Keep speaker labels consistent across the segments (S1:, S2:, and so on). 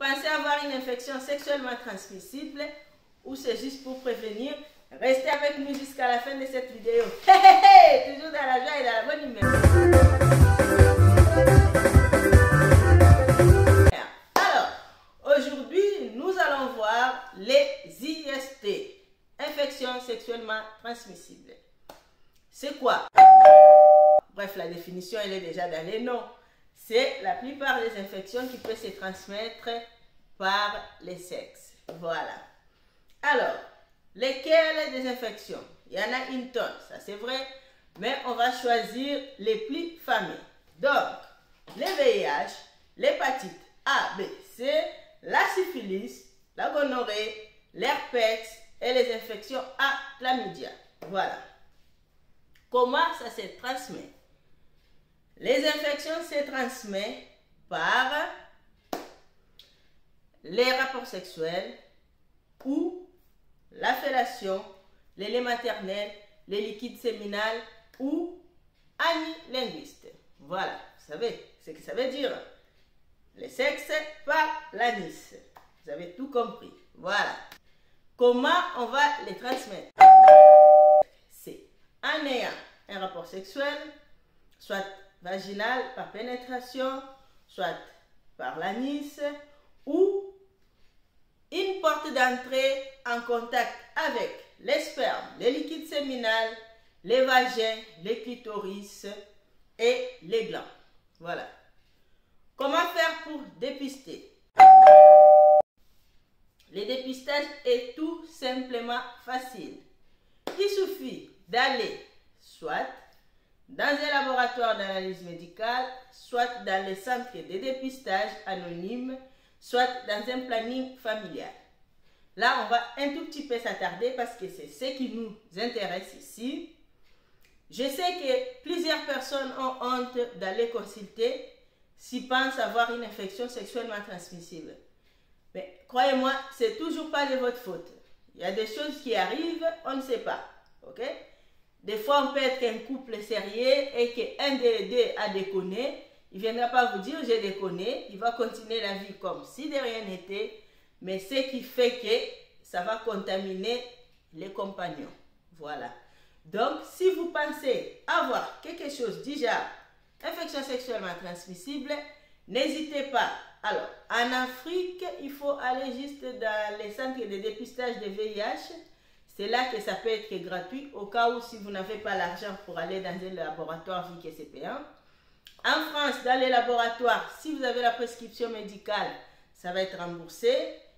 S1: pensez avoir une infection sexuellement transmissible ou c'est juste pour prévenir, restez avec nous jusqu'à la fin de cette vidéo. Toujours dans la joie et dans la bonne humeur. Alors, aujourd'hui, nous allons voir les IST, infections sexuellement transmissibles. C'est quoi? Bref, la définition, elle est déjà dans les noms. C'est la plupart des infections qui peuvent se transmettre par les sexes. Voilà. Alors, lesquelles des infections? Il y en a une tonne, ça c'est vrai, mais on va choisir les plus fameux. Donc, les VIH, l'hépatite A, B, C, la syphilis, la gonorrhée, l'herpès et les infections à chlamydia. Voilà. Comment ça se transmet? Les infections se transmettent par les rapports sexuels ou la fellation, les laits maternels, les liquides séminales ou anilinguistes. Voilà, vous savez ce que ça veut dire. Le sexe par l'anis. Vous avez tout compris. Voilà. Comment on va les transmettre? C'est en ayant un rapport sexuel, soit vaginal par pénétration, soit par l'anis, ou une porte d'entrée en contact avec les spermes, les liquides séminales, les vagins, les clitoris et les glands. Voilà. Comment faire pour dépister? Le dépistage est tout simplement facile. Il suffit d'aller soit dans un laboratoire d'analyse médicale, soit dans les centres de dépistage anonymes, soit dans un planning familial. Là, on va un tout petit peu s'attarder parce que c'est ce qui nous intéresse ici. Je sais que plusieurs personnes ont honte d'aller consulter s'ils pensent avoir une infection sexuellement transmissible. Mais croyez-moi, c'est toujours pas de votre faute. Il y a des choses qui arrivent, on ne sait pas. Ok? Des fois, on peut être un couple sérieux et qu'un des deux a déconné. Il ne viendra pas vous dire j'ai déconné. Il va continuer la vie comme si de rien n'était. Mais ce qui fait que ça va contaminer les compagnons. Voilà. Donc, si vous pensez avoir quelque chose déjà, infection sexuellement transmissible, n'hésitez pas. Alors, en Afrique, il faut aller juste dans les centres de dépistage de VIH. C'est là que ça peut être gratuit au cas où si vous n'avez pas l'argent pour aller dans un laboratoire vu que c'est payant. En France, dans les laboratoires, si vous avez la prescription médicale, ça va être remboursé.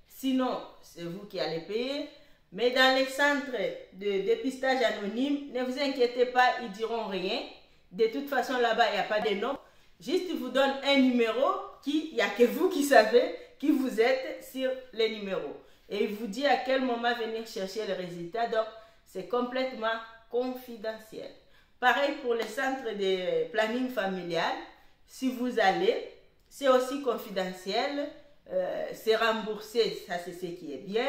S1: Sinon, c'est vous qui allez payer. Mais dans les centres de dépistage anonyme, ne vous inquiétez pas, ils ne diront rien. De toute façon, là-bas, il n'y a pas de nom. Juste, ils vous donnent un numéro il n'y a que vous qui savez qui vous êtes sur les numéros. Et il vous dit à quel moment venir chercher le résultat. Donc, c'est complètement confidentiel. Pareil pour les centres de planning familial. Si vous allez, c'est aussi confidentiel. C'est remboursé, ça c'est ce qui est bien.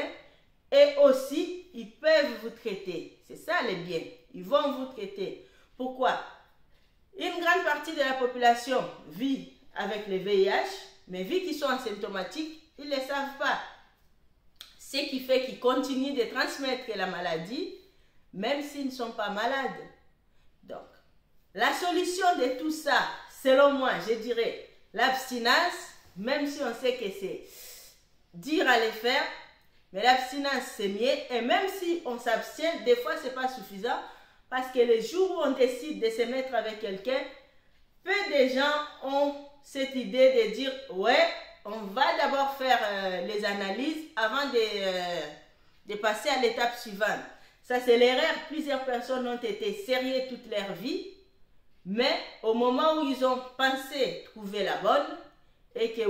S1: Et aussi, ils peuvent vous traiter. C'est ça le bien. Ils vont vous traiter. Pourquoi? Une grande partie de la population vit avec le VIH, mais vu qu'ils sont asymptomatiques, ils ne le savent pas. Ce qui fait qu'ils continuent de transmettre la maladie, même s'ils ne sont pas malades. Donc, la solution de tout ça, selon moi, je dirais l'abstinence, même si on sait que c'est dur à le faire, mais l'abstinence c'est mieux. Et même si on s'abstient, des fois ce n'est pas suffisant, parce que le jour où on décide de se mettre avec quelqu'un, peu de gens ont cette idée de dire ouais, on va d'abord faire les analyses avant de passer à l'étape suivante. Ça c'est l'erreur. Plusieurs personnes ont été sérieuses toute leur vie, mais au moment où ils ont pensé trouver la bonne et que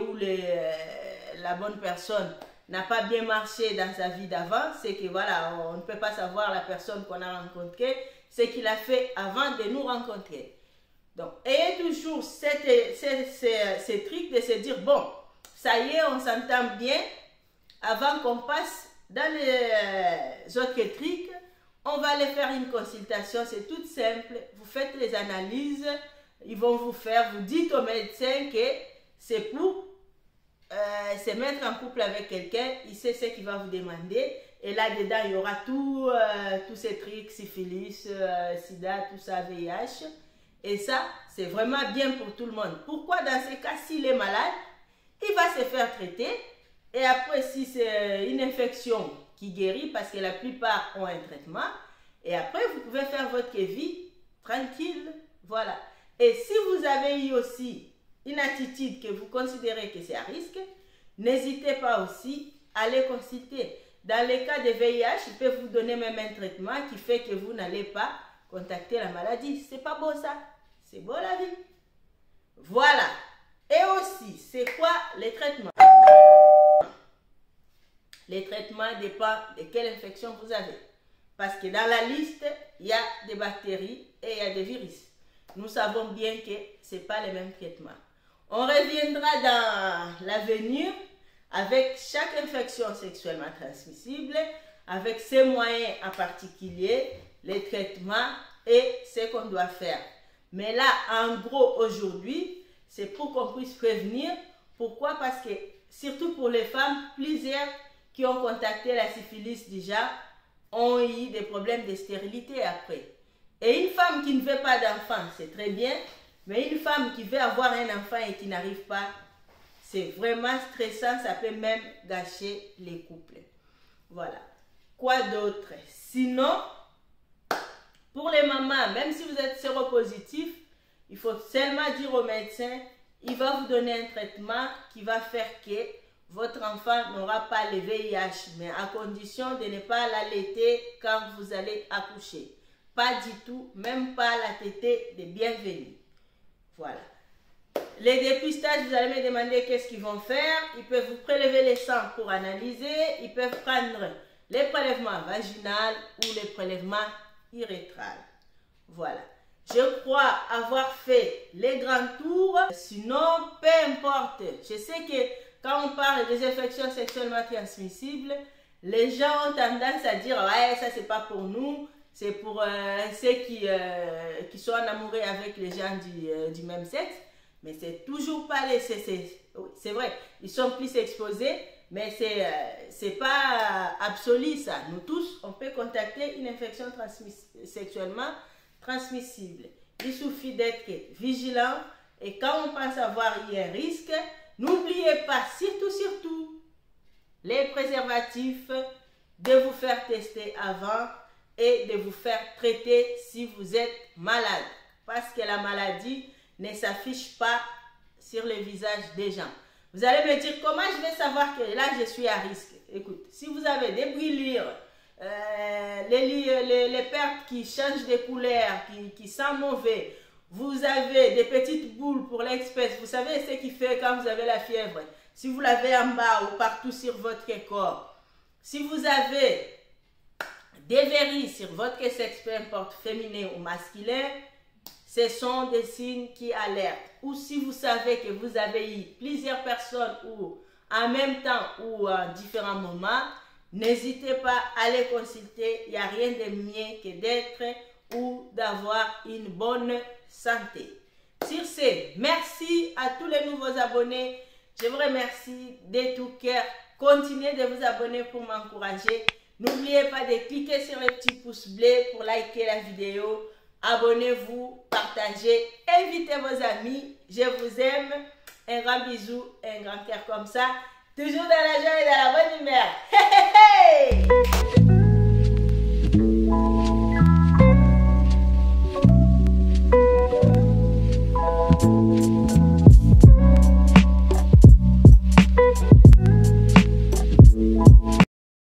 S1: la bonne personne n'a pas bien marché dans sa vie d'avant, c'est que voilà, on ne peut pas savoir la personne qu'on a rencontrée, ce qu'il a fait avant de nous rencontrer. Donc, ayez toujours ces trucs de se dire, bon, ça y est, on s'entend bien, avant qu'on passe dans les autres trucs, on va aller faire une consultation, c'est tout simple, vous faites les analyses, ils vont vous dites au médecin que c'est pour se mettre en couple avec quelqu'un, il sait ce qu'il va vous demander. Et là-dedans, il y aura tous ces trucs, syphilis, sida, tout ça, VIH. Et ça, c'est vraiment bien pour tout le monde. Pourquoi dans ces cas, s'il est malade, il va se faire traiter. Et après, si c'est une infection qui guérit, parce que la plupart ont un traitement, et après, vous pouvez faire votre vie tranquille. Voilà. Et si vous avez eu aussi une attitude que vous considérez que c'est à risque, n'hésitez pas aussi à les consulter. Dans les cas de VIH, ils peuvent vous donner même un traitement qui fait que vous n'allez pas contacter la maladie. C'est pas beau ça? C'est beau la vie? Voilà. Et aussi, c'est quoi les traitements? Les traitements dépendent de quelle infection vous avez. Parce que dans la liste, il y a des bactéries et il y a des virus. Nous savons bien que ce n'est pas les mêmes traitements. On reviendra dans l'avenir avec chaque infection sexuellement transmissible, avec ses moyens en particulier, les traitements et ce qu'on doit faire. Mais là, en gros, aujourd'hui, c'est pour qu'on puisse prévenir. Pourquoi? Parce que, surtout pour les femmes, plusieurs qui ont contacté la syphilis déjà ont eu des problèmes de stérilité après. Et une femme qui ne veut pas d'enfant, c'est très bien. Mais une femme qui veut avoir un enfant et qui n'arrive pas, c'est vraiment stressant. Ça peut même gâcher les couples. Voilà. Quoi d'autre? Sinon, pour les mamans, même si vous êtes séropositif, il faut seulement dire au médecin, il va vous donner un traitement qui va faire que votre enfant n'aura pas le VIH, mais à condition de ne pas l'allaiter quand vous allez accoucher. Pas du tout, même pas la tétée de bienvenue. Voilà. Les dépistages, vous allez me demander qu'est-ce qu'ils vont faire. Ils peuvent vous prélever les sangs pour analyser. Ils peuvent prendre les prélèvements vaginaux ou les prélèvements urétrales. Voilà. Je crois avoir fait les grands tours. Sinon, peu importe. Je sais que quand on parle des infections sexuellement transmissibles, les gens ont tendance à dire « Ouais, ça c'est pas pour nous, c'est pour ceux qui sont enamourés avec les gens du même sexe. » Mais c'est toujours pas les... C'est vrai, ils sont plus exposés, mais c'est pas absolu ça. Nous tous, on peut contacter une infection sexuellement transmissible. Il suffit d'être vigilant et quand on pense avoir eu un risque, n'oubliez pas, surtout, les préservatifs, de vous faire tester avant et de vous faire traiter si vous êtes malade. Parce que la maladie ne s'affiche pas sur le visage des gens. Vous allez me dire, comment je vais savoir que là, je suis à risque? Écoute, si vous avez des brûlures, les pertes qui changent de couleur, qui sentent mauvais, vous avez des petites boules pour l'espèce, vous savez ce qui fait quand vous avez la fièvre, si vous l'avez en bas ou partout sur votre corps, si vous avez des verrues sur votre sexe, peu importe féminin ou masculin, ce sont des signes qui alertent. Ou si vous savez que vous avez eu plusieurs personnes ou en même temps ou à différents moments, n'hésitez pas à les consulter. Il n'y a rien de mieux que d'être ou d'avoir une bonne santé. Sur ce, merci à tous les nouveaux abonnés. Je vous remercie de tout cœur. Continuez de vous abonner pour m'encourager. N'oubliez pas de cliquer sur le petit pouce bleu pour liker la vidéo. Abonnez-vous, partagez, invitez vos amis. Je vous aime. Un grand bisou, un grand cœur comme ça. Toujours dans la